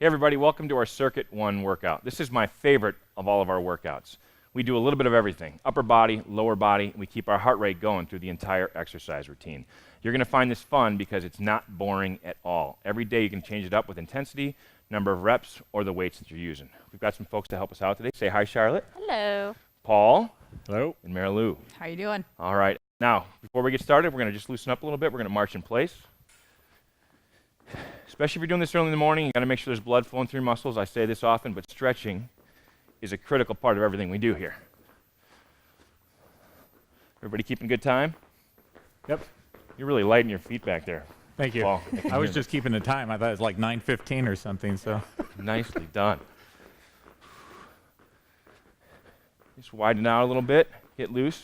Hey everybody, welcome to our Circuit 1 workout. This is my favorite of all of our workouts. We do a little bit of everything, upper body, lower body, and we keep our heart rate going through the entire exercise routine. You're going to find this fun because it's not boring at all. Every day you can change it up with intensity, number of reps, or the weights that you're using. We've got some folks to help us out today. Say hi, Charlotte. Hello. Paul. Hello. And Mary Lou. How you doing? All right. Now, before we get started, we're going to just loosen up a little bit. We're going to march in place. Especially if you're doing this early in the morning, you got to make sure there's blood flowing through your muscles. I say this often, but stretching is a critical part of everything we do here. Everybody keeping good time? Yep. You're really light in your feet back there. Thank you. Paul, I was just keeping the time. I thought it was like 9:15 or something, so. Nicely done. Just widen out a little bit, get loose.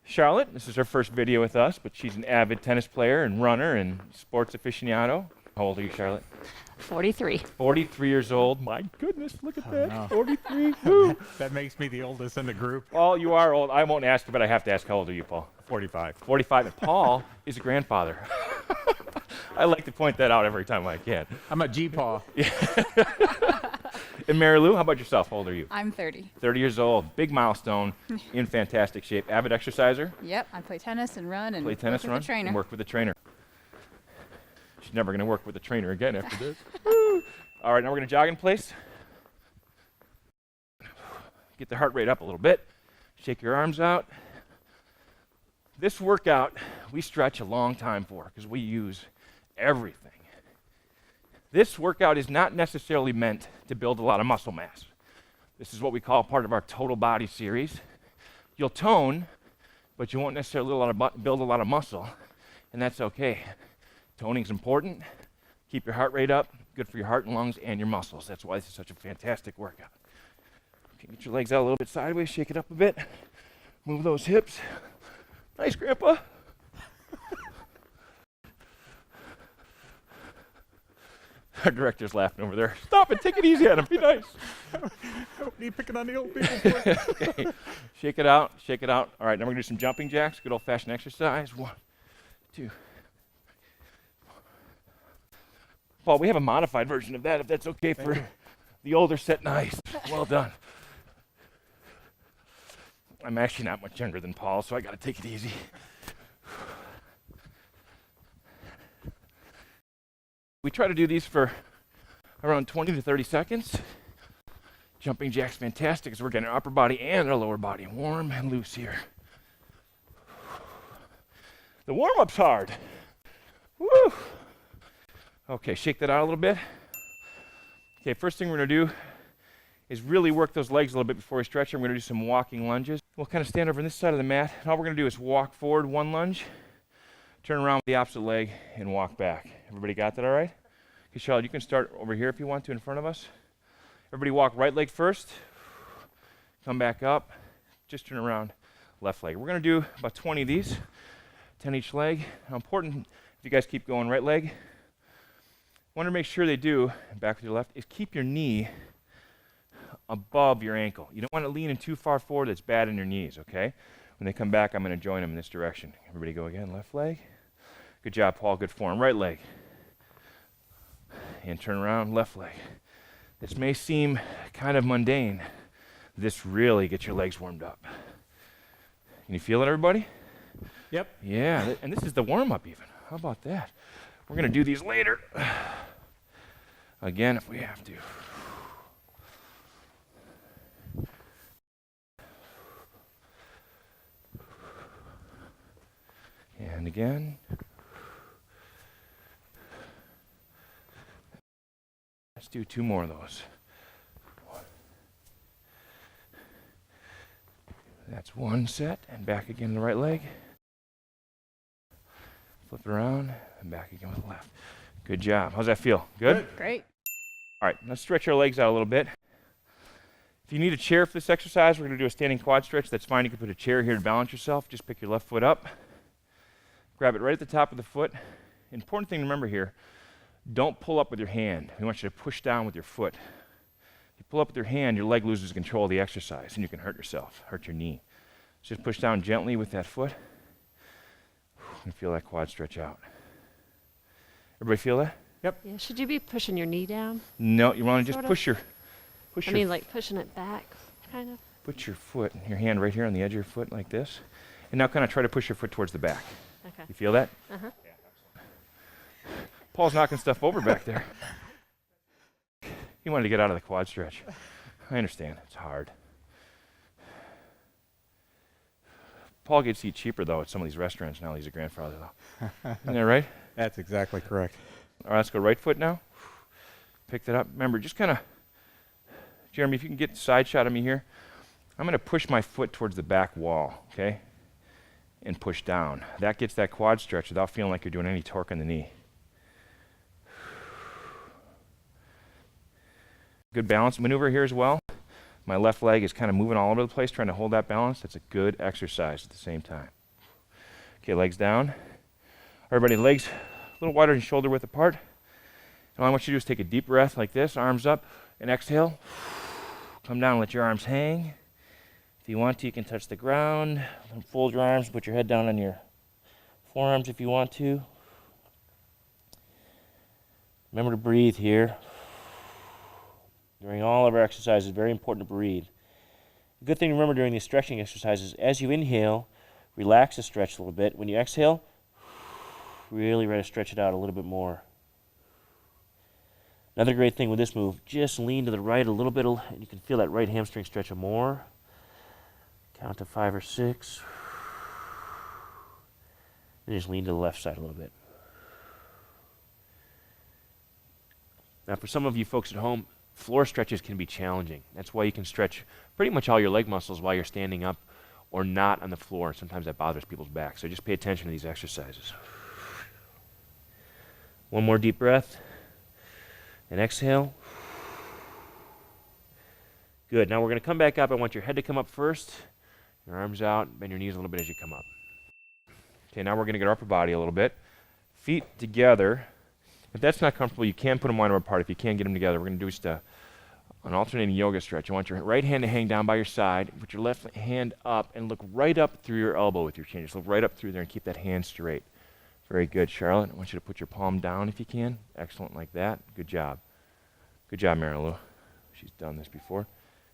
Charlotte, this is her first video with us, but she's an avid tennis player and runner and sports aficionado. How old are you, Charlotte? 43. 43 years old. My goodness, look at that. No. 43. Woo. That makes me the oldest in the group. Paul, you are old. I won't ask you, but I have to ask, how old are you, Paul? 45. 45. And Paul is a grandfather. I like to point that out every time I can. I'm a G-Paw. And Mary Lou, how about yourself? How old are you? I'm 30. 30 years old. Big milestone. In fantastic shape. Avid exerciser. Yep, I play tennis and run and Play tennis, work run, with a trainer. and work with a trainer. She's never going to work with a trainer again after this. All right, now we're going to jog in place. Get the heart rate up a little bit. Shake your arms out. This workout, we stretch a long time for because we use everything. This workout is not necessarily meant to build a lot of muscle mass. This is what we call part of our total body series. You'll tone, but you won't necessarily build a lot of muscle, and that's okay. Toning is important. Keep your heart rate up. Good for your heart and lungs and your muscles. That's why this is such a fantastic workout. Okay, get your legs out a little bit sideways. Shake it up a bit. Move those hips. Nice, Grandpa. Our director's laughing over there. Stop it. Take it easy on him. Be nice. You picking on the old people? Okay. Shake it out. Shake it out. All right, now we're going to do some jumping jacks. Good old-fashioned exercise. 1, 2. Paul, we have a modified version of that, if that's okay for the older set. Nice. Well done. I'm actually not much younger than Paul, so I got to take it easy. We try to do these for around 20 to 30 seconds. Jumping jack's fantastic because we're getting our upper body and our lower body warm and loose here. The warm-up's hard. Woo! Okay, shake that out a little bit. Okay, first thing we're going to do is really work those legs a little bit before we stretch them. We're going to do some walking lunges. We'll kind of stand over on this side of the mat, and all we're going to do is walk forward 1 lunge, turn around with the opposite leg, and walk back. Everybody got that all right? Okay, Charlotte, you can start over here if you want to in front of us. Everybody walk right leg first, come back up, just turn around, left leg. We're going to do about 20 of these, 10 each leg. Now important, if you guys keep going right leg, want to make sure they do, back with your left, is keep your knee above your ankle. You don't want to lean in too far forward. That's bad in your knees, okay? When they come back, I'm going to join them in this direction. Everybody go again, left leg. Good job, Paul, good form. Right leg. And turn around, left leg. This may seem kind of mundane. This really gets your legs warmed up. Can you feel it, everybody? Yep. Yeah, and this is the warm-up even. How about that? We're going to do these later. Again, if we have to. And again. Let's do 2 more of those. That's 1 set, and back again the right leg. Flip it around, and back again with the left. Good job. How's that feel? Good? Great. All right, let's stretch our legs out a little bit. If you need a chair for this exercise, we're going to do a standing quad stretch. That's fine. You can put a chair here to balance yourself. Just pick your left foot up. Grab it right at the top of the foot. Important thing to remember here, don't pull up with your hand. We want you to push down with your foot. If you pull up with your hand, your leg loses control of the exercise, and you can hurt yourself, hurt your knee. So just push down gently with that foot. And feel that quad stretch out. Everybody feel that? Yep. Yeah. Should you be pushing your knee down? No, you want to just Sort of. push your, I mean, like pushing it back, kind of. put your foot, your hand right here on the edge of your foot like this. And now kind of try to push your foot towards the back. Okay. You feel that? Uh-huh. Paul's knocking stuff over back there. He wanted to get out of the quad stretch. I understand. It's hard. Paul gets to eat cheaper, though, at some of these restaurants now. He's a grandfather, though. Isn't that right? That's exactly correct. All right, let's go right foot now. Pick that up. Remember, just kind of, Jeremy, if you can get side shot of me here. I'm going to push my foot towards the back wall, okay? And push down. That gets that quad stretch without feeling like you're doing any torque on the knee. Good balance maneuver here as well. My left leg is kind of moving all over the place, trying to hold that balance. That's a good exercise at the same time. Okay, legs down. Everybody, legs a little wider than shoulder width apart. And all I want you to do is take a deep breath like this, arms up, and exhale. Come down, let your arms hang. If you want to, you can touch the ground. Fold your arms, put your head down on your forearms if you want to. Remember to breathe here. During all of our exercises, very important to breathe. The good thing to remember during these stretching exercises, as you inhale, relax the stretch a little bit. When you exhale, really try to stretch it out a little bit more. Another great thing with this move, just lean to the right a little bit, and you can feel that right hamstring stretch more. Count to 5 or 6. And just lean to the left side a little bit. Now, for some of you folks at home, floor stretches can be challenging. That's why you can stretch pretty much all your leg muscles while you're standing up or not on the floor. Sometimes that bothers people's backs. So just pay attention to these exercises. One more deep breath. And exhale. Good. Now we're going to come back up. I want your head to come up first. Your arms out. Bend your knees a little bit as you come up. Okay, now we're going to get our upper body a little bit. Feet together. If that's not comfortable, you can put them wide apart. If you can't get them together, we're going to do just an alternating yoga stretch. I want your right hand to hang down by your side. Put your left hand up and look right up through your elbow with your chin. Just look right up through there and keep that hand straight. Very good, Charlotte. I want you to put your palm down if you can. Excellent, like that. Good job. Good job, Marilou. She's done this before.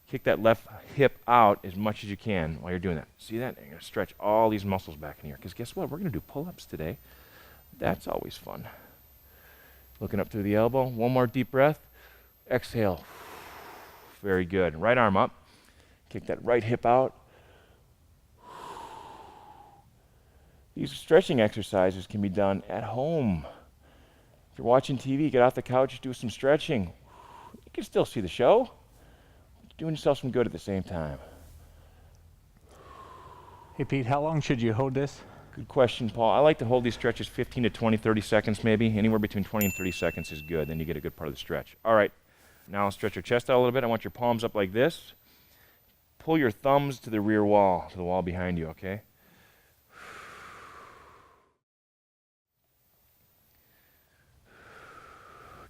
Kick that left hip out as much as you can while you're doing that. See that? You're going to stretch all these muscles back in here. Because guess what? We're going to do pull-ups today. That's always fun. Looking up through the elbow. One more deep breath. Exhale. Very good. Right arm up. Kick that right hip out. These stretching exercises can be done at home. If you're watching TV, get off the couch, do some stretching. You can still see the show. Doing yourself some good at the same time. Hey, Pete, how long should you hold this? Good question, Paul. I like to hold these stretches 15 to 20, 30 seconds maybe. Anywhere between 20 and 30 seconds is good. Then you get a good part of the stretch. All right. Now stretch your chest out a little bit. I want your palms up like this. Pull your thumbs to the rear wall, to the wall behind you, okay?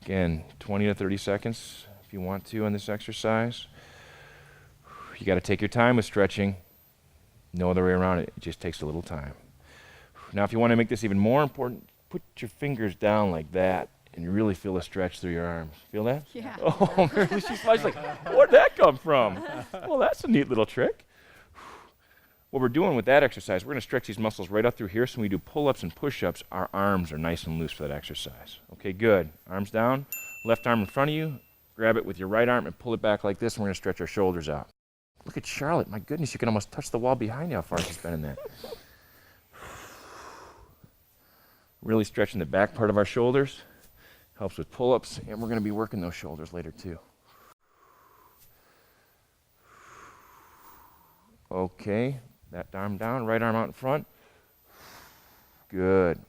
Again, 20 to 30 seconds if you want to on this exercise. You got to take your time with stretching. No other way around it. It just takes a little time. Now, if you want to make this even more important, put your fingers down like that and you really feel a stretch through your arms. Feel that? Yeah. Oh, Mary, she's like, where'd that come from? Well, that's a neat little trick. What we're doing with that exercise, we're going to stretch these muscles right up through here. So when we do pull-ups and push-ups, our arms are nice and loose for that exercise. Okay, good. Arms down. Left arm in front of you. Grab it with your right arm and pull it back like this, and we're going to stretch our shoulders out. Look at Charlotte. My goodness, you can almost touch the wall behind you how far she's been in that. Really stretching the back part of our shoulders. Helps with pull-ups, and we're going to be working those shoulders later too. Okay, that arm down, right arm out in front. Good.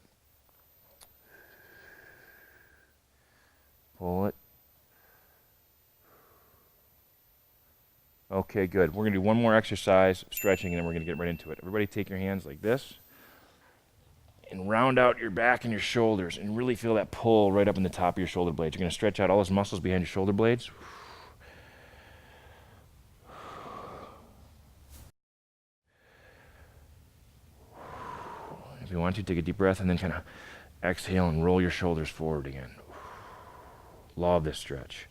Pull it. Okay, good. We're going to do one more exercise, stretching, and then we're going to get right into it. Everybody take your hands like this and round out your back and your shoulders and really feel that pull right up in the top of your shoulder blades. You're going to stretch out all those muscles behind your shoulder blades. If you want to, take a deep breath and then kind of exhale and roll your shoulders forward again. Love this stretch.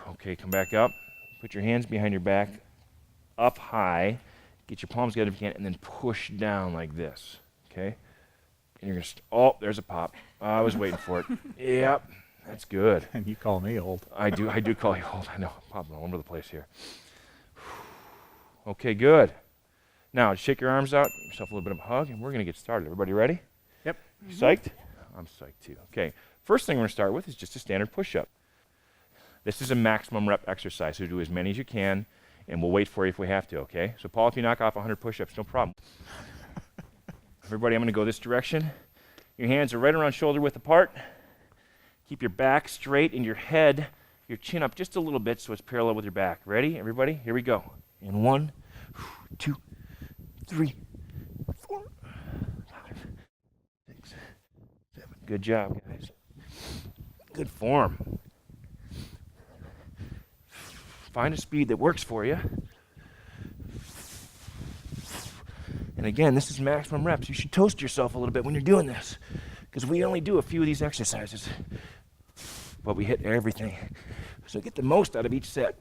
Okay, come back up. Put your hands behind your back, up high. Get your palms together if you can, and then push down like this, okay? And you're gonna, oh, there's a pop. I was waiting for it. Yep, that's good. And you call me old. I do call you old. I know, I'm popping all over the place here. Okay, good. Now, shake your arms out, give yourself a little bit of a hug, and we're gonna get started. Everybody ready? Yep. You psyched? I'm psyched too. Okay, first thing we're gonna start with is just a standard push-up. This is a maximum rep exercise, so do as many as you can, and we'll wait for you if we have to, okay? So Paul, if you knock off 100 push-ups, no problem. Everybody, I'm gonna go this direction. Your hands are right around shoulder width apart. Keep your back straight and your head, your chin up just a little bit so it's parallel with your back. Ready, everybody? Here we go. In 1, 2, 3, 4, 5, 6, 7. Good job, guys. Good form. Find a speed that works for you. And again, this is maximum reps. You should toast yourself a little bit when you're doing this, because we only do a few of these exercises, but we hit everything. So get the most out of each set.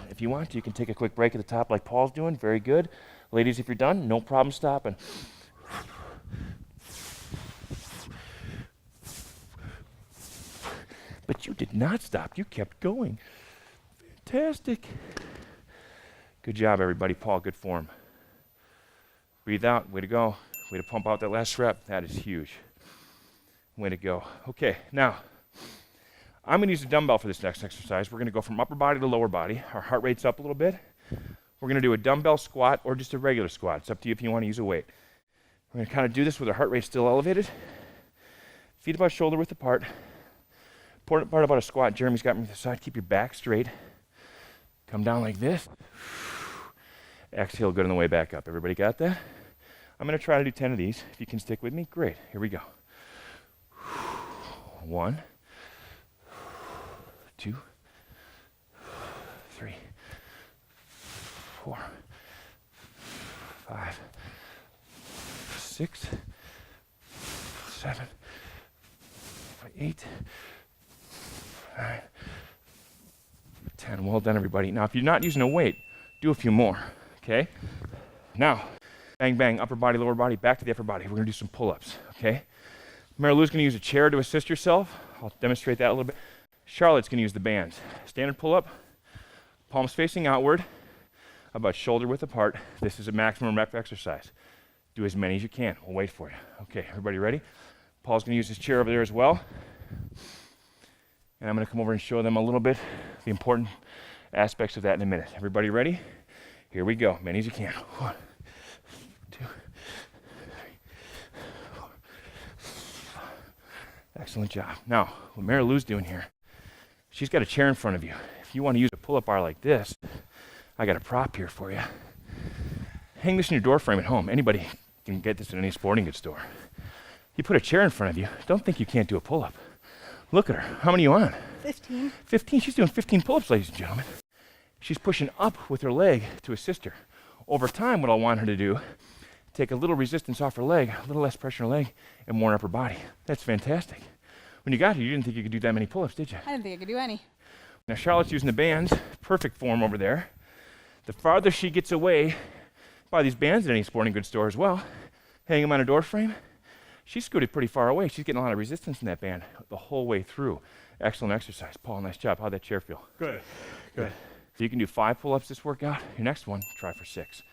If you want to, you can take a quick break at the top like Paul's doing. Very good. Ladies, if you're done, no problem stopping. But you did not stop. You kept going. Fantastic. Good job, everybody. Paul, good form. Breathe out. Way to go. Way to pump out that last rep. That is huge. Way to go. Okay, now, I'm going to use a dumbbell for this next exercise. We're going to go from upper body to lower body. Our heart rate's up a little bit. We're going to do a dumbbell squat or just a regular squat. It's up to you if you want to use a weight. We're going to kind of do this with our heart rate still elevated. Feet about shoulder width apart. Important part about a squat, Jeremy's got me to the side. Keep your back straight. Come down like this. Exhale, good on the way back up. Everybody got that? I'm going to try to do 10 of these. If you can stick with me, great. Here we go. 1, 2, 3, 4, 5, 6, 7, 8, 9, 10. Well done, everybody. Now, if you're not using a weight, do a few more, okay? Now, bang, bang, upper body, lower body, back to the upper body. We're going to do some pull-ups, okay? Mary Lou's going to use a chair to assist herself. I'll demonstrate that a little bit. Charlotte's going to use the bands. Standard pull-up, palms facing outward, about shoulder width apart. This is a maximum rep exercise. Do as many as you can. We'll wait for you. Okay, everybody ready? Paul's going to use his chair over there as well. And I'm going to come over and show them a little bit the important aspects of that in a minute. Everybody ready? Here we go. Many as you can. 1, 2, 3, 4. Excellent job. Now, what Mary Lou's doing here, she's got a chair in front of you. If you want to use a pull-up bar like this, I got a prop here for you. Hang this in your door frame at home. Anybody can get this in any sporting goods store. You put a chair in front of you, don't think you can't do a pull-up. Look at her. How many are you on? 15. 15. She's doing 15 pull-ups, ladies and gentlemen. She's pushing up with her leg to assist her. Over time, what I'll want her to do, take a little resistance off her leg, a little less pressure on her leg, and more on upper body. That's fantastic. When you got here, you didn't think you could do that many pull-ups, did you? I didn't think I could do any. Now, Charlotte's using the bands. Perfect form over there. The farther she gets away, buy these bands at any sporting goods store as well, hang them on a door frame, she's scooted pretty far away. She's getting a lot of resistance in that band the whole way through. Excellent exercise. Paul, nice job. How'd that chair feel? Good. Good. So you can do 5 pull-ups this workout. Your next one, try for 6.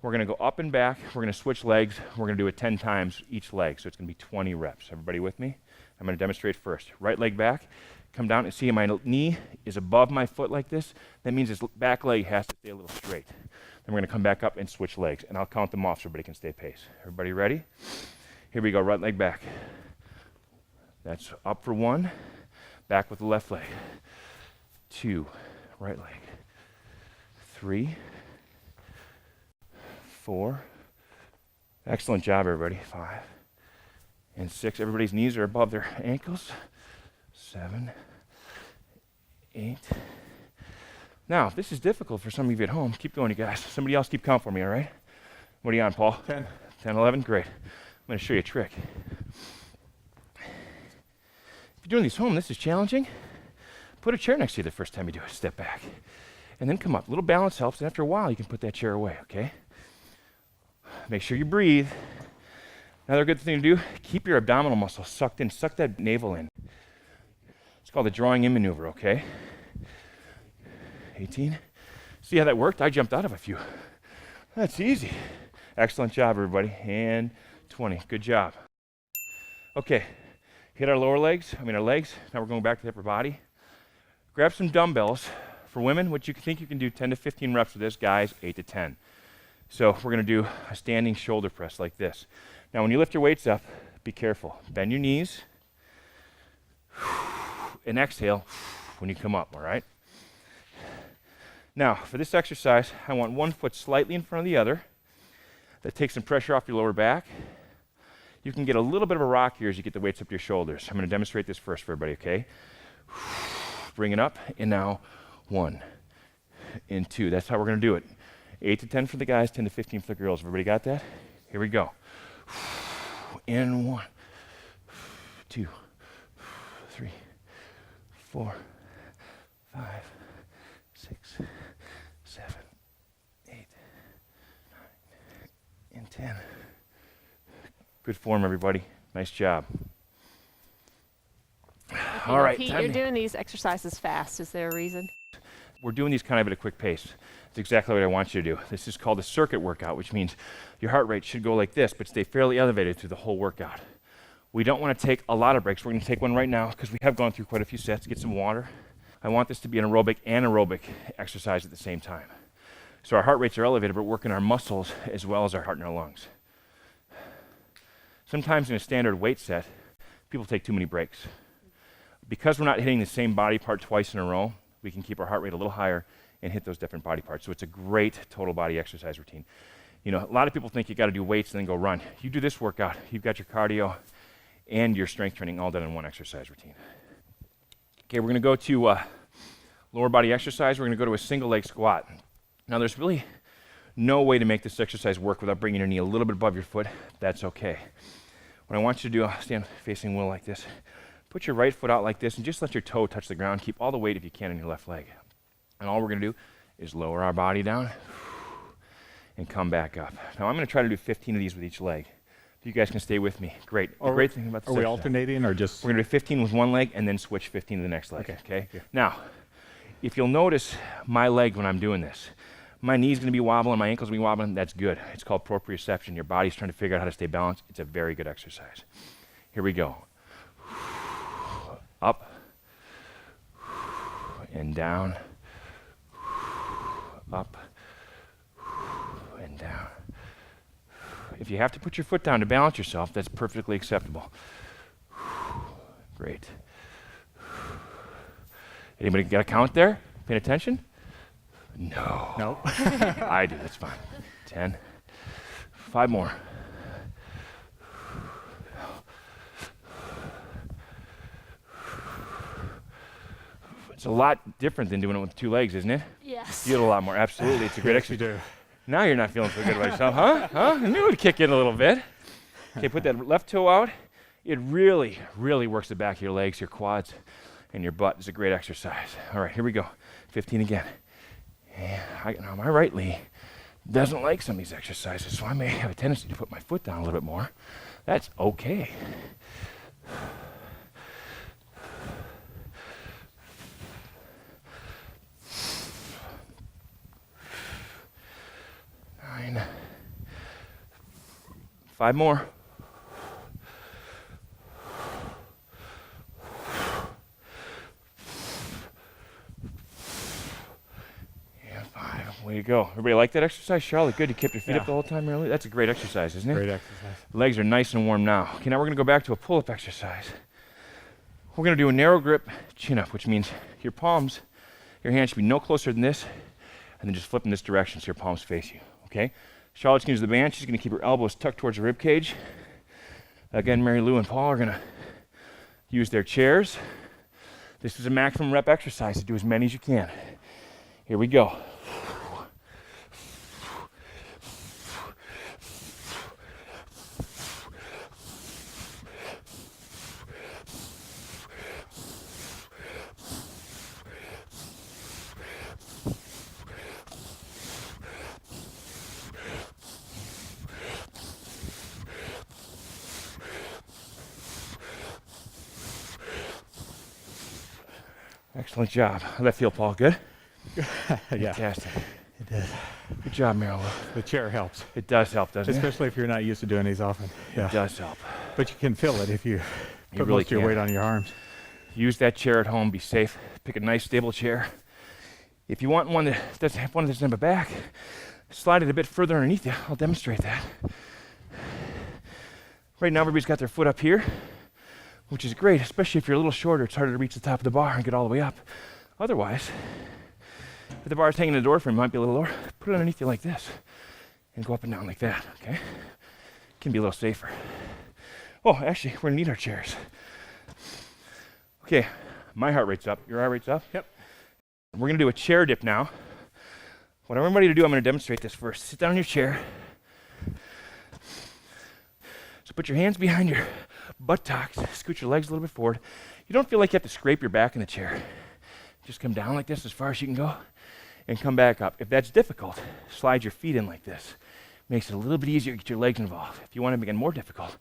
We're going to go up and back. We're going to switch legs. We're going to do it 10 times each leg. So it's going to be 20 reps. Everybody with me? I'm going to demonstrate first. Right leg back. Come down and see my knee is above my foot like this. That means this back leg has to stay a little straight. Then we're going to come back up and switch legs. And I'll count them off so everybody can stay pace. Everybody ready? Here we go. Right leg back. That's up for 1. Back with the left leg. 2. Right leg. 3. 4. Excellent job, everybody. 5. And 6. Everybody's knees are above their ankles. 7. 8. Now, if this is difficult for some of you at home, keep going, you guys. Somebody else keep count for me, all right? What are you on, Paul? 10. 10, 11? Great. I'm going to show you a trick. you're doing these home, this is challenging. Put a chair next to you the first time you do it. Step back. And then come up. A little balance helps, and after a while, you can put that chair away, okay? Make sure you breathe. Another good thing to do, keep your abdominal muscles sucked in. Suck that navel in. It's called the drawing in maneuver, okay? 18. See how that worked? I jumped out of a few. That's easy. Excellent job, everybody. And 20. Good job. Okay. Hit our lower legs, our legs. Now we're going back to the upper body. Grab some dumbbells. For women, what you think you can do 10 to 15 reps with this, guys, 8 to 10. So we're gonna do a standing shoulder press like this. Now when you lift your weights up, be careful. Bend your knees and exhale when you come up, all right? Now, for this exercise, I want one foot slightly in front of the other. That takes some pressure off your lower back. You can get a little bit of a rock here as you get the weights up to your shoulders. I'm gonna demonstrate this first for everybody, okay? Bring it up, and now 1 and 2. That's how we're gonna do it. 8 to 10 for the guys, 10 to 15 for the girls. Everybody got that? Here we go. And 1, 2, 3, 4, 5, 6, 7, 8, 9, and 10. Good form, everybody. Nice job. All right. Pete, you're doing these exercises fast. Is there a reason? We're doing these kind of at a quick pace. It's exactly what I want you to do. This is called a circuit workout, which means your heart rate should go like this, but stay fairly elevated through the whole workout. We don't want to take a lot of breaks. We're going to take one right now because we have gone through quite a few sets. Get some water. I want this to be an aerobic and aerobic exercise at the same time. So our heart rates are elevated, but we're working our muscles as well as our heart and our lungs. Sometimes in a standard weight set, people take too many breaks. Because we're not hitting the same body part twice in a row, we can keep our heart rate a little higher and hit those different body parts. So it's a great total body exercise routine. You know, a lot of people think you got to do weights and then go run. You do this workout, you've got your cardio and your strength training all done in one exercise routine. Okay, we're going to go to lower body exercise. We're going to go to a single leg squat. Now there's really no way to make this exercise work without bringing your knee a little bit above your foot. That's okay. What I want you to do, I'll stand facing Will like this. Put your right foot out like this and just let your toe touch the ground. Keep all the weight if you can on your left leg. And all we're going to do is lower our body down and come back up. Now I'm going to try to do 15 of these with each leg. If you guys can stay with me, great. The great thing about this Are we exercise, alternating or just? we're going to do 15 with one leg and then switch 15 to the next leg, okay? Yeah. Now, if you'll notice my leg when I'm doing this, my knee's going to be wobbling, my ankle's going to be wobbling. That's good. It's called proprioception. Your body's trying to figure out how to stay balanced. It's a very good exercise. Here we go. Up and down, up and down. If you have to put your foot down to balance yourself, that's perfectly acceptable. Great. Anybody got a count there? Paying attention? No. No. I do, that's fine. 10. 5 more. It's a lot different than doing it with 2 legs, isn't it? Yes. You get a lot more. Absolutely. It's a great Yes, you exercise. do. Now you're not feeling so good about yourself, huh? I knew it would kick in a little bit. Okay, put that left toe out. It really, really works the back of your legs, your quads, and your butt. It's a great exercise. All right, here we go. 15 again. And now my right knee doesn't like some of these exercises, so I may have a tendency to put my foot down a little bit more. That's okay. 9. 5 more. And 5. Way to go. Everybody like that exercise? Charlotte, good. You kept your feet up the whole time, really? That's a great exercise, isn't it? Great exercise. Legs are nice and warm now. Okay, now we're going to go back to a pull-up exercise. We're going to do a narrow grip chin-up, which means your palms, your hands should be no closer than this, and then just flip in this direction so your palms face you, okay? Charlotte's going to use the band. She's going to keep her elbows tucked towards her rib cage. Again, Mary Lou and Paul are going to use their chairs. This is a maximum rep exercise, so do as many as you can. Here we go. Excellent job. How'd that feel, Paul? Good? Yeah, Fantastic. it did. Good job, Marilyn. The chair helps, It does help, doesn't it? especially if you're not used to doing these often. Yeah, It does help. but you can feel it if you put really most of your can. weight on your arms. Use that chair at home. Be safe. Pick a nice, stable chair. If you want one that doesn't have a back, slide it a bit further underneath you. I'll demonstrate that. Right now, everybody's got their foot up here, which is great, especially if you're a little shorter. It's harder to reach the top of the bar and get all the way up. Otherwise, if the bar's hanging in the door frame, it might be a little lower. Put it underneath you like this and go up and down like that, okay? Can be a little safer. Oh, actually, we're gonna need our chairs. Okay, my heart rate's up. Your heart rate's up? Yep. We're gonna do a chair dip now. What I want everybody to do, I'm gonna demonstrate this first. Sit down in your chair. So put your hands behind your buttocks, scoot your legs a little bit forward. You don't feel like you have to scrape your back in the chair. Just come down like this as far as you can go and come back up. If that's difficult, slide your feet in like this. Makes it a little bit easier to get your legs involved. If you want to make it more difficult,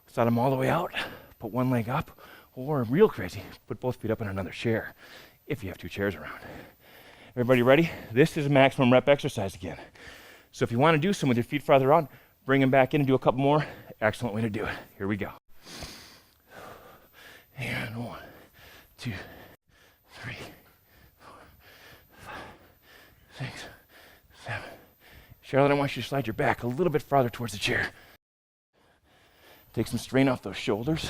slide them all the way out, put one leg up, or real crazy, put both feet up in another chair if you have two chairs around. Everybody ready? This is a maximum rep exercise again. So if you want to do some with your feet farther out, bring them back in and do a couple more. Excellent way to do it. Here we go. And 1, 2, 3, 4, 5, 6, 7. Charlotte, I want you to slide your back a little bit farther towards the chair. Take some strain off those shoulders.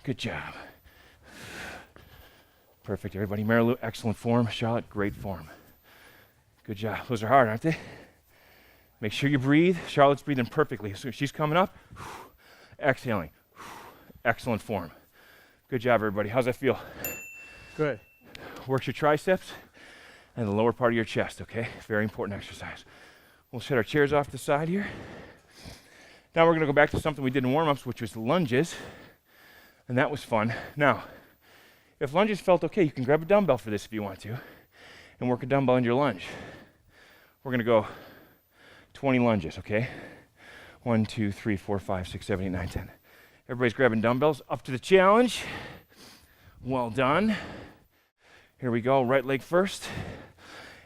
Good job. Perfect, everybody. Marilu, excellent form. Charlotte, great form. Good job. Those are hard, aren't they? Make sure you breathe. Charlotte's breathing perfectly. So she's coming up, exhaling. Excellent form. Good job, everybody. How's that feel? Good. Works your triceps and the lower part of your chest, okay? Very important exercise. We'll set our chairs off to the side here. Now we're going to go back to something we did in warm-ups, which was lunges, and that was fun. Now, if lunges felt okay, you can grab a dumbbell for this if you want to and work a dumbbell in your lunge. We're going to go 20 lunges, okay? 1, 2, 3, 4, 5, 6, 7, 8, 9, 10. Everybody's grabbing dumbbells. Up to the challenge. Well done. Here we go. Right leg first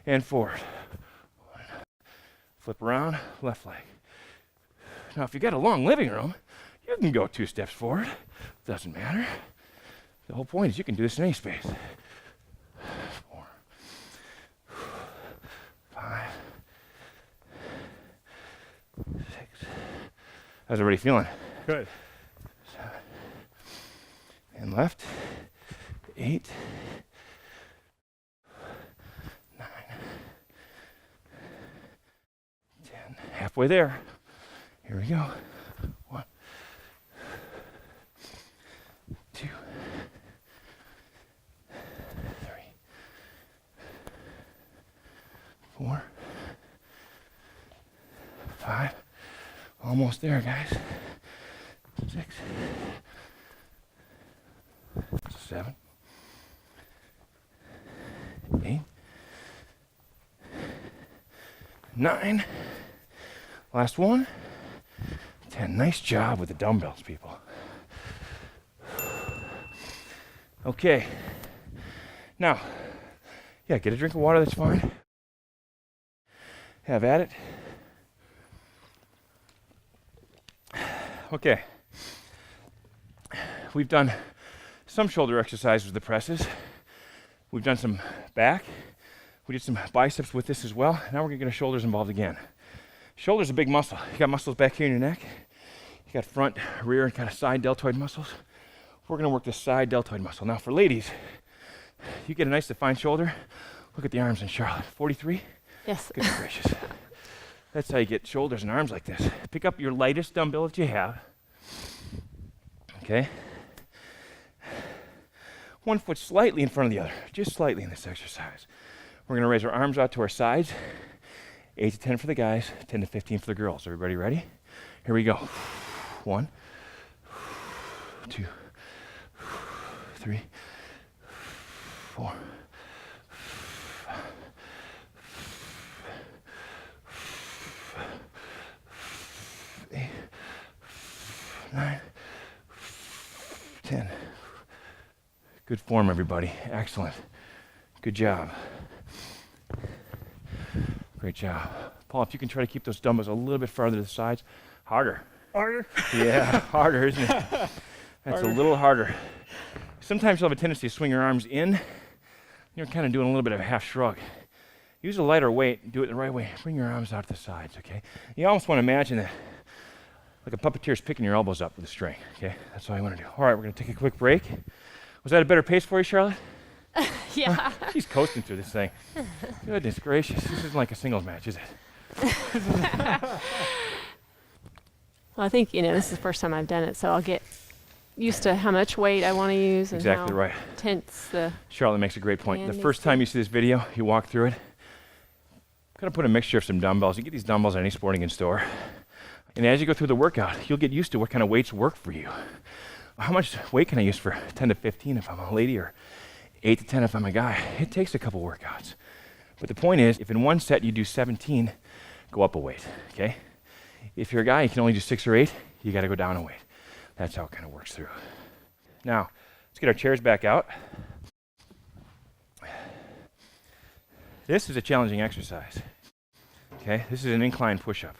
and forward. Flip around, left leg. Now, if you got a long living room, you can go 2 steps forward. Doesn't matter. The whole point is you can do this in any space. 4, 5, 6. How's everybody feeling? Good. 7. And left. 8. 9. 10. Halfway there. Here we go. 1, 2, 3, 4, 5. Almost there, guys. 6, 7, 8, 9. Last one. 10. Nice job with the dumbbells, people. Okay. Now, yeah, get a drink of water, that's fine. Have at it. Okay. We've done some shoulder exercises with the presses. We've done some back. We did some biceps with this as well. Now we're gonna get our shoulders involved again. Shoulder's a big muscle. You got muscles back here in your neck. You got front, rear, and kind of side deltoid muscles. We're gonna work the side deltoid muscle. Now for ladies, you get a nice defined shoulder. Look at the arms in Charlotte. 43? Yes. Goodness gracious. That's how you get shoulders and arms like this. Pick up your lightest dumbbell that you have. Okay? One foot slightly in front of the other, just slightly in this exercise. We're gonna raise our arms out to our sides. 8 to 10 for the guys, 10 to 15 for the girls. Everybody ready? Here we go. 1, 2, 3, 4, 8, 9, 10. Good form, everybody. Excellent. Good job. Great job. Paul, if you can try to keep those dumbbells a little bit farther to the sides. Harder. Harder? Yeah, harder, isn't it? That's Harder. a little harder. Sometimes you'll have a tendency to swing your arms in. You're kind of doing a little bit of a half shrug. Use a lighter weight. Do it the right way. Bring your arms out to the sides, okay? You almost want to imagine that like a puppeteer's picking your elbows up with a string, okay? That's all you want to do. All right, we're going to take a quick break. Was that a better pace for you, Charlotte? Yeah. She's coasting through this thing. Goodness gracious. This isn't like a singles match, is it? Well, I think, this is the first time I've done it, so I'll get used to how much weight I want to use and Exactly how right. tense the... Charlotte makes a great point. And The these first time you see this video, you walk through it, kind of put a mixture of some dumbbells. You get these dumbbells at any sporting goods store. And as you go through the workout, you'll get used to what kind of weights work for you. How much weight can I use for 10 to 15 if I'm a lady, or 8 to 10 if I'm a guy? It takes a couple workouts. But the point is, if in one set you do 17, go up a weight, okay? If you're a guy, you can only do 6 or 8, you got to go down a weight. That's how it kind of works through. Now, let's get our chairs back out. This is a challenging exercise, okay? This is an incline push-up.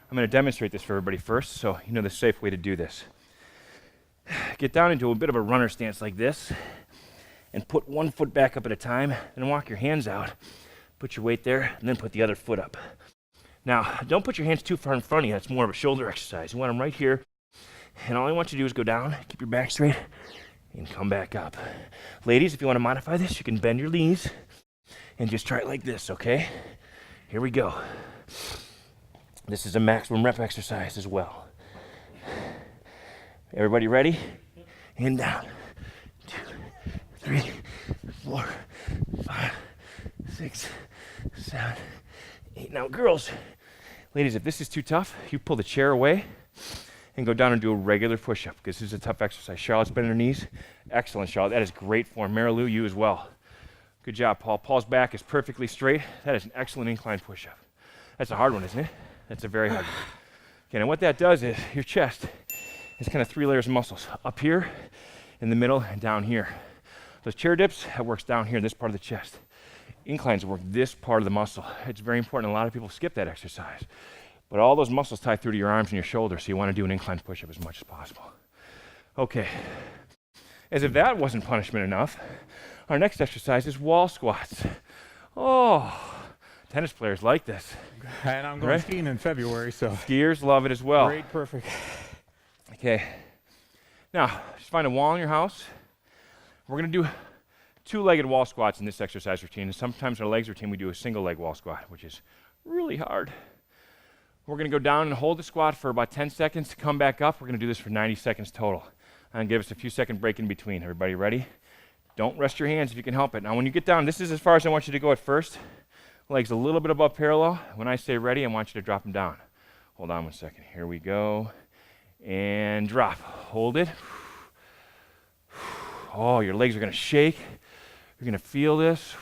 I'm going to demonstrate this for everybody first, so you know the safe way to do this. Get down into a bit of a runner stance like this, and put one foot back up at a time, and walk your hands out. Put your weight there, and then put the other foot up. Now, don't put your hands too far in front of you. That's more of a shoulder exercise. You want them right here, and all I want you to do is go down, keep your back straight, and come back up. Ladies, if you want to modify this, you can bend your knees, and just try it like this, okay? Here we go. This is a maximum rep exercise as well. Everybody ready? And down. 2, 3, 4, 5, 6, 7, 8. Now, girls, ladies, if this is too tough, you pull the chair away and go down and do a regular push-up, because this is a tough exercise. Charlotte's bending her knees. Excellent, Charlotte. That is great form. Marilou, you as well. Good job, Paul. Paul's back is perfectly straight. That is an excellent incline push-up. That's a hard one, isn't it? That's a very hard one. Okay, and what that does is your chest is kind of 3 layers of muscles. Up here, in the middle, and down here. Those chair dips, that works down here in this part of the chest. Inclines work this part of the muscle. It's very important. A lot of people skip that exercise. But all those muscles tie through to your arms and your shoulders, so you want to do an incline push-up as much as possible. Okay. As if that wasn't punishment enough, our next exercise is wall squats. Oh, tennis players like this. And I'm going Right? skiing in February, so Skiers love it as well. great, perfect. Okay. Now, just find a wall in your house. We're going to do 2-legged wall squats in this exercise routine. And sometimes in our legs routine, we do a single leg wall squat, which is really hard. We're going to go down and hold the squat for about 10 seconds, come back up. We're going to do this for 90 seconds total. And give us a few second break in between. Everybody ready? Don't rest your hands if you can help it. Now, when you get down, this is as far as I want you to go at first. Legs a little bit above parallel. When I say ready, I want you to drop them down. Hold on one second. Here we go. And drop. Hold it. Oh, your legs are going to shake. You're going to feel this.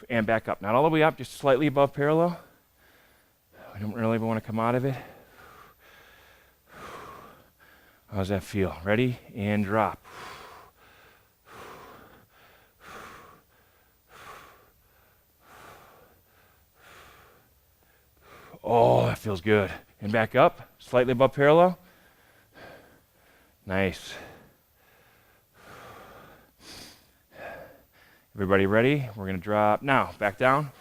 And back up. Not all the way up, just slightly above parallel. We don't really want to come out of it. How's that feel? Ready? And drop. Oh, that feels good. And back up, slightly above parallel. Nice. Everybody ready? We're going to drop. Now, back down.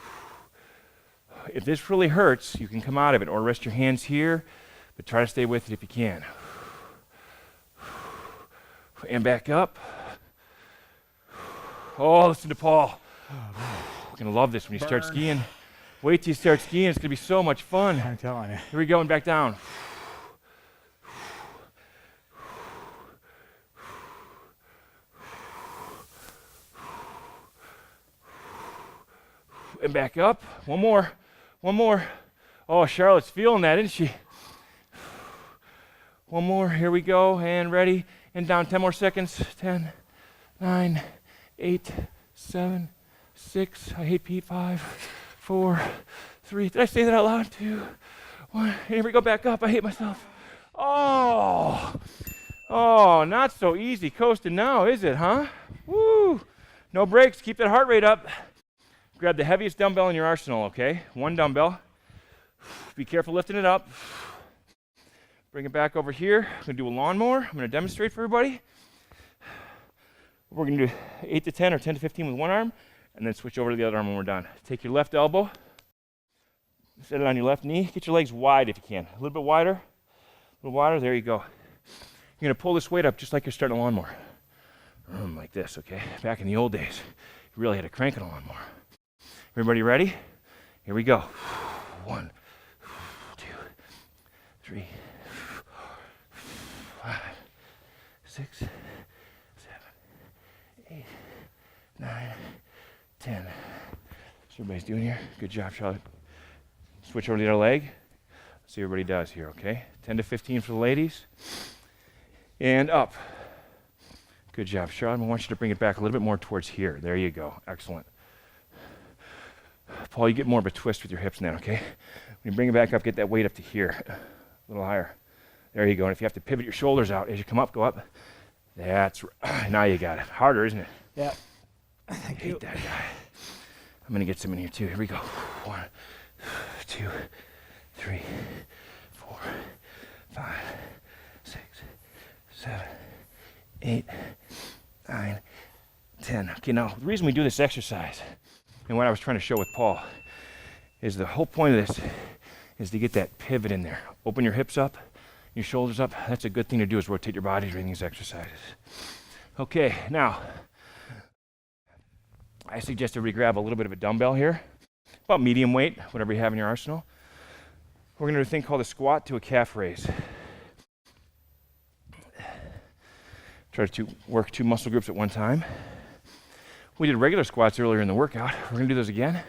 If this really hurts, you can come out of it or rest your hands here, but try to stay with it if you can. And back up. Oh, listen to Paul. You're going to love this when you start skiing. Wait till you start skiing. It's going to be so much fun. I'm telling you. Here we go, and back down. And back up. One more. One more. Oh, Charlotte's feeling that, isn't she? One more. Here we go. And ready. And down. 10 more seconds. 10, 9, 8, 7, 6. I hate Pete. 5, 4, 3. Did I say that out loud? 2, 1. Here we go. Back up. I hate myself. Oh, oh, not so easy coasting now, is it, huh? Woo! No breaks. Keep that heart rate up. Grab the heaviest dumbbell in your arsenal, okay? One dumbbell. Be careful lifting it up. Bring it back over here. I'm going to do a lawnmower. I'm going to demonstrate for everybody. We're going to do 8 to 10 or 10 to 15 with one arm, and then switch over to the other arm when we're done. Take your left elbow. Set it on your left knee. Get your legs wide if you can. A little bit wider. A little wider. There you go. You're going to pull this weight up just like you're starting a lawnmower. Like this, okay? Back in the old days, you really had to crank on a lawnmower. Everybody ready? Here we go. 1, 2, 3, 5, 6, 7, 8, 9, 10. So everybody's doing here. Good job, Charlotte. Switch over to the other leg. See what everybody does here, okay? 10 to 15 for the ladies. And up. Good job, Charlotte. I want you to bring it back a little bit more towards here. There you go. Excellent. Paul, you get more of a twist with your hips now, okay? When you bring it back up, get that weight up to here. A little higher. There you go. And if you have to pivot your shoulders out as you come up, go up. That's right. Now you got it. Harder, isn't it? Yeah. I hate that guy. I'm going to get some in here, too. Here we go. 1, 2, 3, 4, 5, 6, 7, 8, 9, 10. Okay, now, the reason we do this exercise, and what I was trying to show with Paul, is the whole point of this is to get that pivot in there. Open your hips up, your shoulders up. That's a good thing to do, is rotate your body during these exercises. Okay, now, I suggest everybody grab a little bit of a dumbbell here, about medium weight, whatever you have in your arsenal. We're going to do a thing called a squat to a calf raise. Try to work 2 muscle groups at one time. We did regular squats earlier in the workout. We're going to do those again,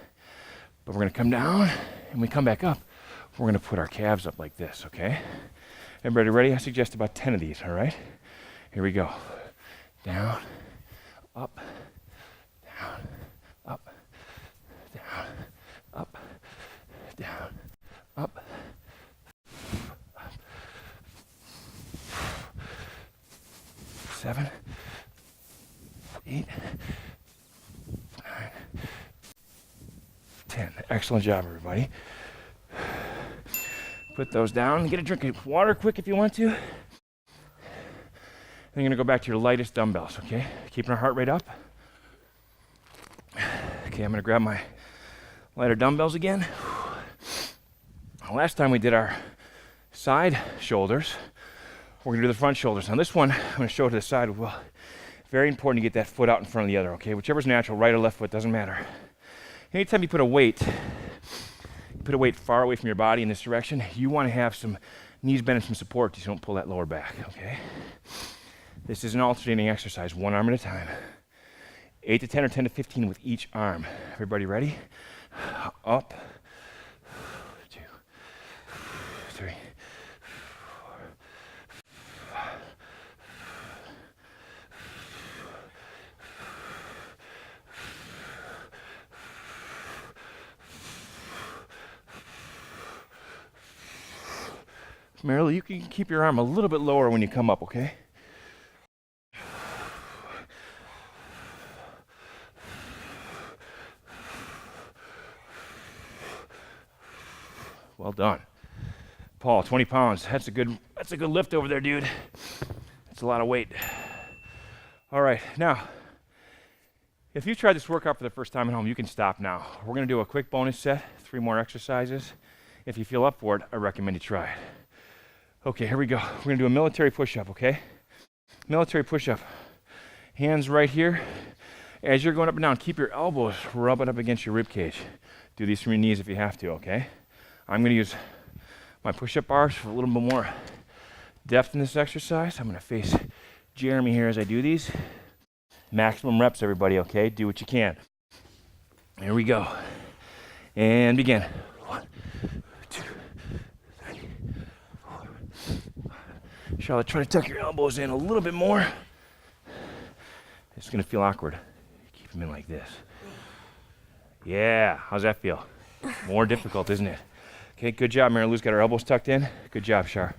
but we're going to come down, and when we come back up, we're going to put our calves up like this, okay? Everybody ready? I suggest about 10 of these, all right? Here we go. Down, up, down, up, down, up, down, up, up. 7, 8, 9, 10. Excellent job, everybody. Put those down. Get a drink of water quick if you want to. Then you're going to go back to your lightest dumbbells, okay? Keeping our heart rate up. Okay, I'm going to grab my lighter dumbbells again. Last time we did our side shoulders. We're going to do the front shoulders. Now this one, I'm going to show it to the side. Well, very important to get that foot out in front of the other, okay? Whichever's natural, right or left foot, doesn't matter. Anytime you put a weight far away from your body in this direction, you want to have some knees bent and some support so you don't pull that lower back, okay? This is an alternating exercise, one arm at a time. 8 to 10 or 10 to 15 with each arm. Everybody ready? Up. 2, 3, 4, 5. Meryl, you can keep your arm a little bit lower when you come up, okay? Well done. Paul, 20 pounds. That's a good lift over there, dude. That's a lot of weight. All right, now, if you tried this workout for the first time at home, you can stop now. We're going to do a quick bonus set, 3 more exercises. If you feel up for it, I recommend you try it. Okay, here we go. We're going to do a military push-up, okay? Military push-up. Hands right here. As you're going up and down, keep your elbows rubbing up against your rib cage. Do these from your knees if you have to, okay? I'm going to use my push-up bars for a little bit more depth in this exercise. I'm going to face Jeremy here as I do these. Maximum reps, everybody, okay? Do what you can. Here we go. And begin. 1, 2, 3, 4, 5. Charlotte, try to tuck your elbows in a little bit more. It's going to feel awkward. Keep them in like this. Yeah, how's that feel? More difficult, isn't it? Okay, good job, Mary Lou's got her elbows tucked in. Good job, Char.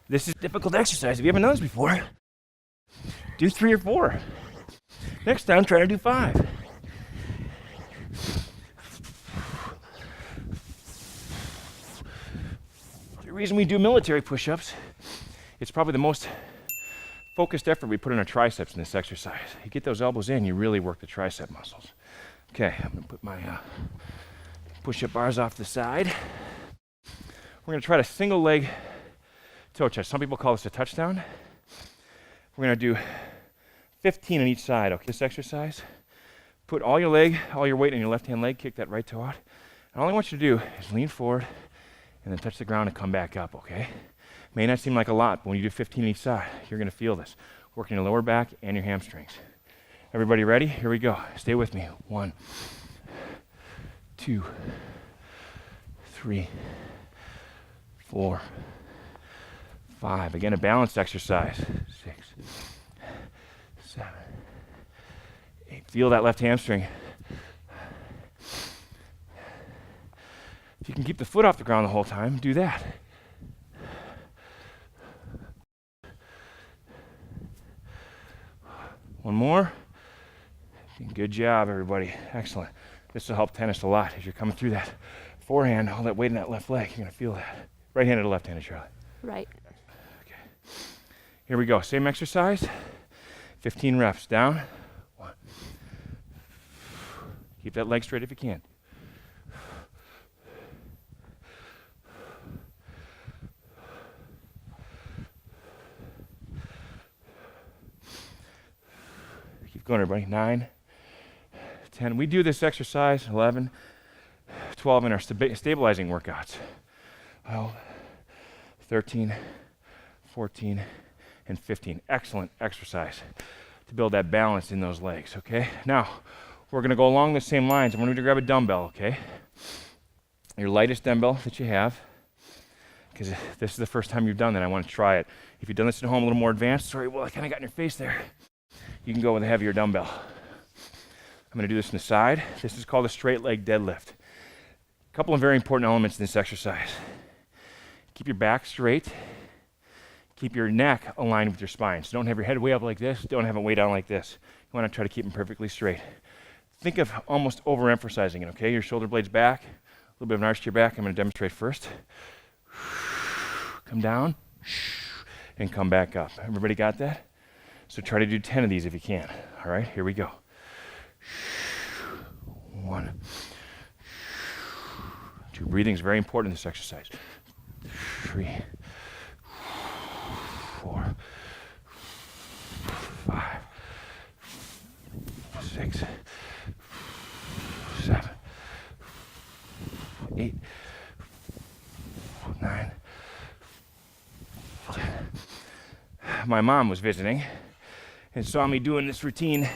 This is a difficult exercise. If you haven't done this before, do 3 or 4. Next time, try to do 5. The reason we do military push-ups, it's probably the most focused effort we put in our triceps in this exercise. You get those elbows in, you really work the tricep muscles. Okay, I'm gonna put my push-up bars off the side. We're gonna try to single leg toe touch. Some people call this a touchdown. We're gonna do 15 on each side, okay? This exercise, put all your weight on your left-hand leg, kick that right toe out. And all I want you to do is lean forward and then touch the ground and come back up, okay? May not seem like a lot, but when you do 15 on each side, you're gonna feel this. Working your lower back and your hamstrings. Everybody ready? Here we go. Stay with me. 1, 2, 3, 4, 5. Again, a balanced exercise. 6, 7, 8. Feel that left hamstring. If you can keep the foot off the ground the whole time, do that. One more. Good job, everybody. Excellent. This will help tennis a lot as you're coming through that forehand, all that weight in that left leg. You're going to feel that. Right-handed or left-handed, Charlotte? Right. Okay. Here we go. Same exercise. 15 reps. Down. 1. Keep that leg straight if you can. Keep going, everybody. 9, 10. We do this exercise 11, 12 in our stabilizing workouts. 12, 13, 14, and 15. Excellent exercise to build that balance in those legs, okay? Now, we're going to go along the same lines. I'm going to grab a dumbbell, okay? Your lightest dumbbell that you have, because this is the first time you've done that. I want to try it. If you've done this at home a little more advanced, sorry, well, I kind of got in your face there. You can go with a heavier dumbbell. I'm going to do this on the side. This is called a straight leg deadlift. A couple of very important elements in this exercise. Keep your back straight. Keep your neck aligned with your spine. So don't have your head way up like this. Don't have it way down like this. You want to try to keep them perfectly straight. Think of almost overemphasizing it, okay? Your shoulder blades back, a little bit of an arch to your back. I'm going to demonstrate first. Come down, and come back up. Everybody got that? So try to do 10 of these if you can. All right, here we go. 1, 2. Breathing is very important in this exercise. 3, 4, 5, 6, 7, 8, 9, 10. My mom was visiting and saw me doing this routine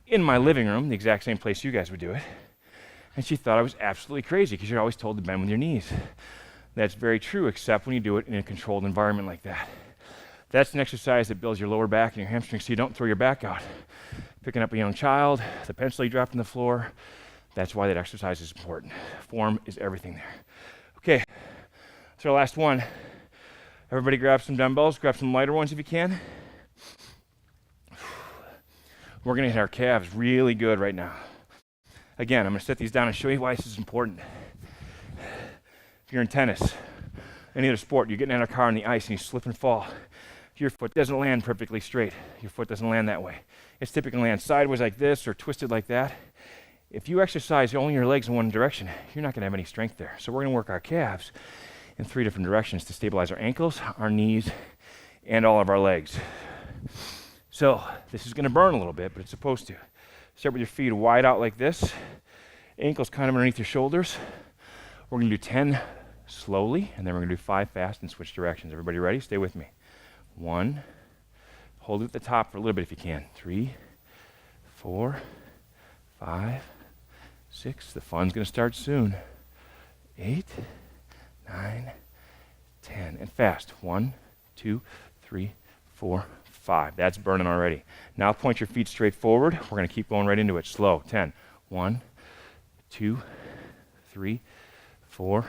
in my living room, the exact same place you guys would do it. And she thought I was absolutely crazy because you're always told to bend with your knees. That's very true, except when you do it in a controlled environment like that. That's an exercise that builds your lower back and your hamstrings so you don't throw your back out. Picking up a young child, the pencil you dropped on the floor, that's why that exercise is important. Form is everything there. Okay, that's our last one. Everybody grab some dumbbells, grab some lighter ones if you can. We're going to hit our calves really good right now. Again, I'm going to set these down and show you why this is important. If you're in tennis, any other sport, you're getting in a car on the ice and you slip and fall. Your foot doesn't land perfectly straight. Your foot doesn't land that way. It's typically land sideways like this or twisted like that. If you exercise only your legs in one direction, you're not going to have any strength there. So we're going to work our calves in 3 different directions to stabilize our ankles, our knees, and all of our legs. So this is going to burn a little bit, but it's supposed to. Start with your feet wide out like this. Ankles kind of underneath your shoulders. We're going to do 10 slowly, and then we're going to do 5 fast and switch directions. Everybody ready? Stay with me. 1. Hold it at the top for a little bit if you can. 3, 4, 5, 6. The fun's going to start soon. 8, 9, 10. And fast. 1, 2, 3, 4, 5. That's burning already. Now point your feet straight forward. We're going to keep going right into it. Slow. 10. 1, 2, 3, 4,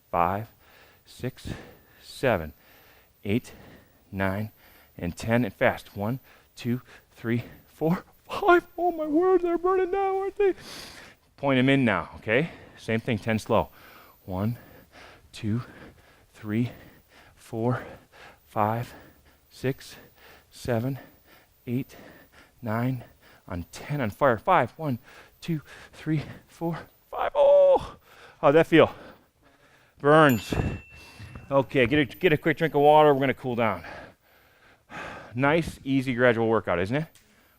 5, 6, 7, 8, 9, and 10, and fast. 1, 2, 3, 4, 5. Oh, my word, they're burning now, aren't they? Point them in now, okay? Same thing, 10 slow. 1, 2, 3, 4, 5, 6, 7, 8, 9, on 10, on fire. 5, 1, 2, 3, 4, 5. Oh, how'd that feel? Burns. Okay, get a quick drink of water. We're gonna cool down. Nice, easy, gradual workout, isn't it?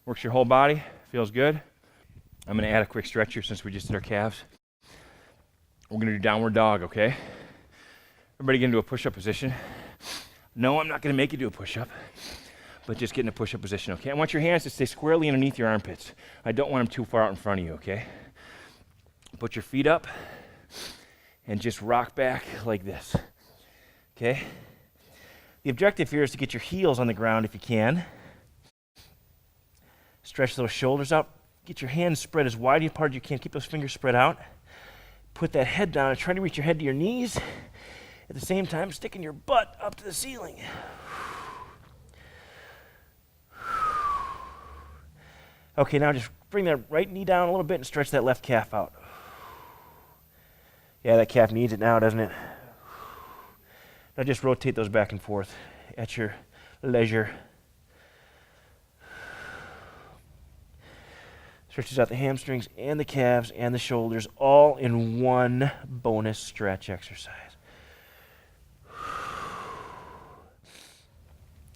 Works your whole body, feels good. I'm gonna add a quick stretch here since we just did our calves. We're gonna do downward dog, okay? Everybody get into a push-up position. No, I'm not gonna make you do a push-up, but just get in a push-up position, okay? I want your hands to stay squarely underneath your armpits. I don't want them too far out in front of you, okay? Put your feet up and just rock back like this, okay? The objective here is to get your heels on the ground if you can. Stretch those shoulders out. Get your hands spread as wide apart as you can. Keep those fingers spread out. Put that head down and try to reach your head to your knees. At the same time, sticking your butt up to the ceiling. Okay, now just bring that right knee down a little bit and stretch that left calf out. Yeah, that calf needs it now, doesn't it? Now just rotate those back and forth at your leisure. Stretches out the hamstrings and the calves and the shoulders all in one bonus stretch exercise.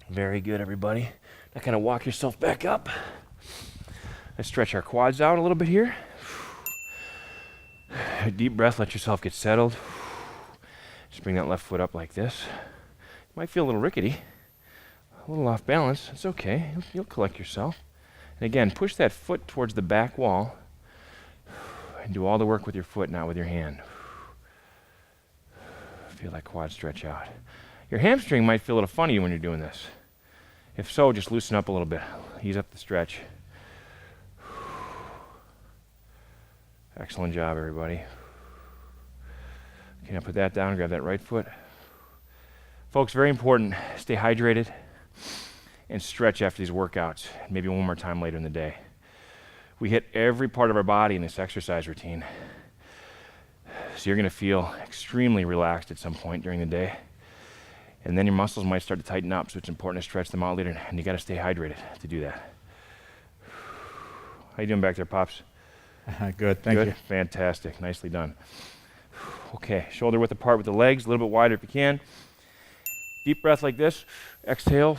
Very good, everybody. Now kind of walk yourself back up. Let's stretch our quads out a little bit here. A deep breath, let yourself get settled. Just bring that left foot up like this. You might feel a little rickety, a little off balance. It's okay. You'll collect yourself. And again, push that foot towards the back wall and do all the work with your foot, not with your hand. Feel that quad stretch out. Your hamstring might feel a little funny when you're doing this. If so, just loosen up a little bit. Ease up the stretch. Excellent job, everybody. Okay, now put that down, grab that right foot. Folks, very important, stay hydrated and stretch after these workouts, maybe one more time later in the day. We hit every part of our body in this exercise routine. So you're gonna feel extremely relaxed at some point during the day. And then your muscles might start to tighten up, so it's important to stretch them out later, and you gotta stay hydrated to do that. How you doing back there, Pops? Good, thank you. Fantastic, nicely done. Okay, shoulder width apart with the legs, a little bit wider if you can. Deep breath like this, exhale,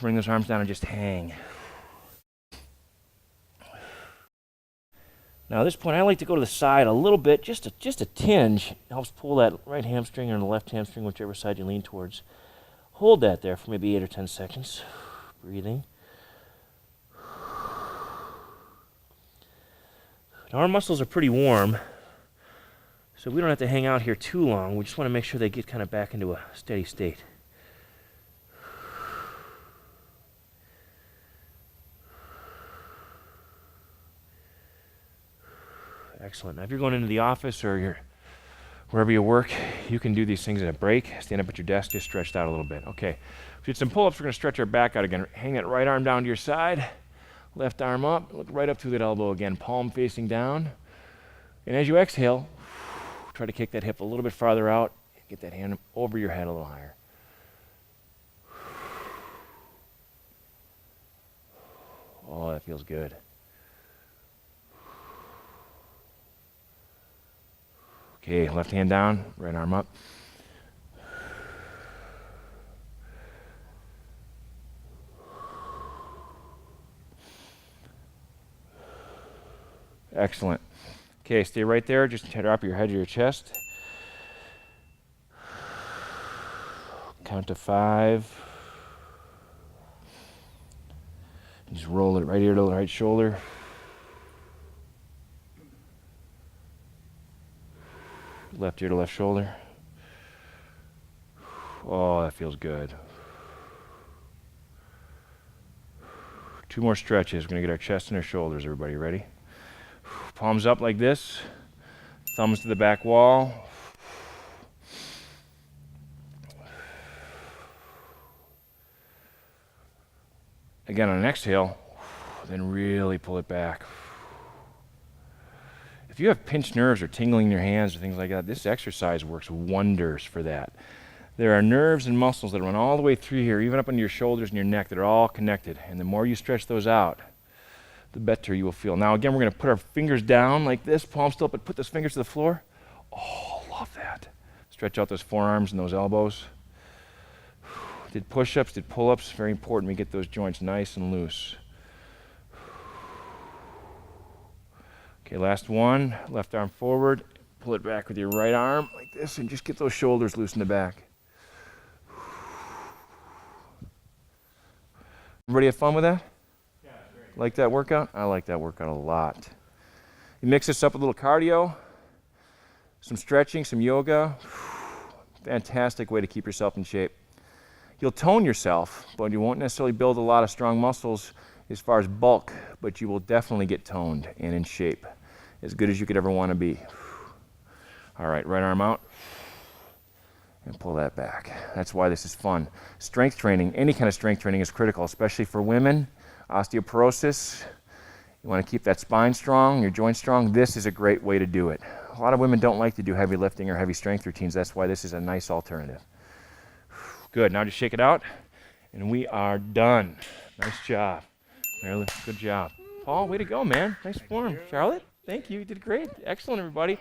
bring those arms down and just hang. Now at this point, I like to go to the side a little bit, just a tinge. It helps pull that right hamstring or the left hamstring, whichever side you lean towards. Hold that there for maybe 8 or 10 seconds. Breathing. Now our muscles are pretty warm, so we don't have to hang out here too long. We just want to make sure they get kind of back into a steady state. Excellent. Now if you're going into the office or you're wherever you work, you can do these things at a break. Stand up at your desk, just stretched out a little bit. Okay, we did some pull-ups. We're going to stretch our back out again. Hang that right arm down to your side, left arm up, look right up through that elbow again, palm facing down. And as you exhale, try to kick that hip a little bit farther out. Get that hand over your head a little higher. Oh, that feels good. Okay, left hand down, right arm up. Excellent. Okay, stay right there. Just drop your head to your chest. Count to 5. Just roll it right ear to the right shoulder. Left ear to left shoulder. Oh, that feels good. 2 more stretches. We're going to get our chest and our shoulders. Everybody ready? Palms up like this. Thumbs to the back wall. Again, on an exhale, then really pull it back. If you have pinched nerves or tingling in your hands or things like that, this exercise works wonders for that. There are nerves and muscles that run all the way through here, even up into your shoulders and your neck, that are all connected. And the more you stretch those out, the better you will feel. Now, again, we're going to put our fingers down like this, palm still up, but put those fingers to the floor. Oh, love that. Stretch out those forearms and those elbows. Did push-ups, did pull-ups. Very important we get those joints nice and loose. Okay, last one. Left arm forward. Pull it back with your right arm like this, and just get those shoulders loose in the back. Everybody have fun with that? Yeah, great. Like that workout? I like that workout a lot. You mix this up with a little cardio, some stretching, some yoga. Fantastic way to keep yourself in shape. You'll tone yourself, but you won't necessarily build a lot of strong muscles as far as bulk, but you will definitely get toned and in shape, as good as you could ever want to be. All right, right arm out, and pull that back. That's why this is fun. Strength training, any kind of strength training is critical, especially for women. Osteoporosis, you want to keep that spine strong, your joints strong. This is a great way to do it. A lot of women don't like to do heavy lifting or heavy strength routines. That's why this is a nice alternative. Good, now just shake it out, and we are done. Nice job. Marilyn, good job. Paul, way to go, man. Nice form. Charlotte, thank you. You did great. Excellent, everybody.